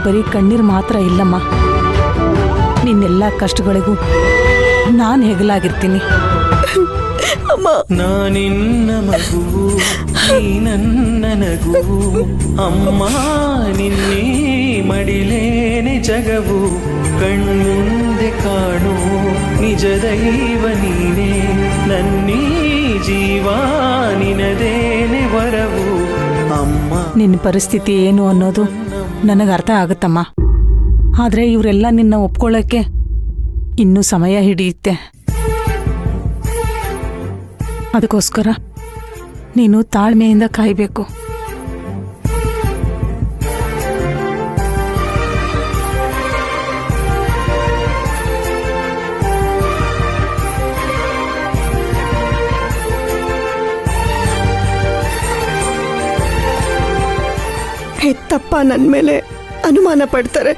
ಬರೀ ಕಣ್ಣೀರು ಮಾತ್ರ ಇಲ್ಲಮ್ಮ, ನಿನ್ನೆಲ್ಲ ಕಷ್ಟಗಳಿಗೂ ನಾನು ಹೆಗಲಾಗಿರ್ತೀನಿ. ಅಮ್ಮ, ನಾನಿನ್ನ ಮಗುವು, ನೀ ನನ್ನ ನಗುವು, ಅಮ್ಮ ನಿನ್ನೆ ಮಡಿಲೇನೆ ಜಗವು, ಕಣ್ಮುಂದೆ ಕಾಣು ನಿಜ ದೈವ ನೀನೇ, ನನ್ನೀ ಜೀವ ನಿನದೇನೆ ವರವು ಅಮ್ಮ. ನಿನ್ನ ಪರಿಸ್ಥಿತಿ ಏನು ಅನ್ನೋದು ನನಗೆ ಅರ್ಥ ಆಗುತ್ತಮ್ಮ. ಆದರೆ ಇವರೆಲ್ಲ ನಿನ್ನ ಒಪ್ಕೊಳ್ಳೋಕ್ಕೆ ಇನ್ನೂ ಸಮಯ ಹಿಡಿಯುತ್ತೆ. ಅದಕ್ಕೋಸ್ಕರ ನೀನು ತಾಳ್ಮೆಯಿಂದ ಕಾಯಬೇಕು. ಹೆತ್ತಪ್ಪ ನನ್ನ ಮೇಲೆ ಅನುಮಾನ ಪಡ್ತಾರೆ.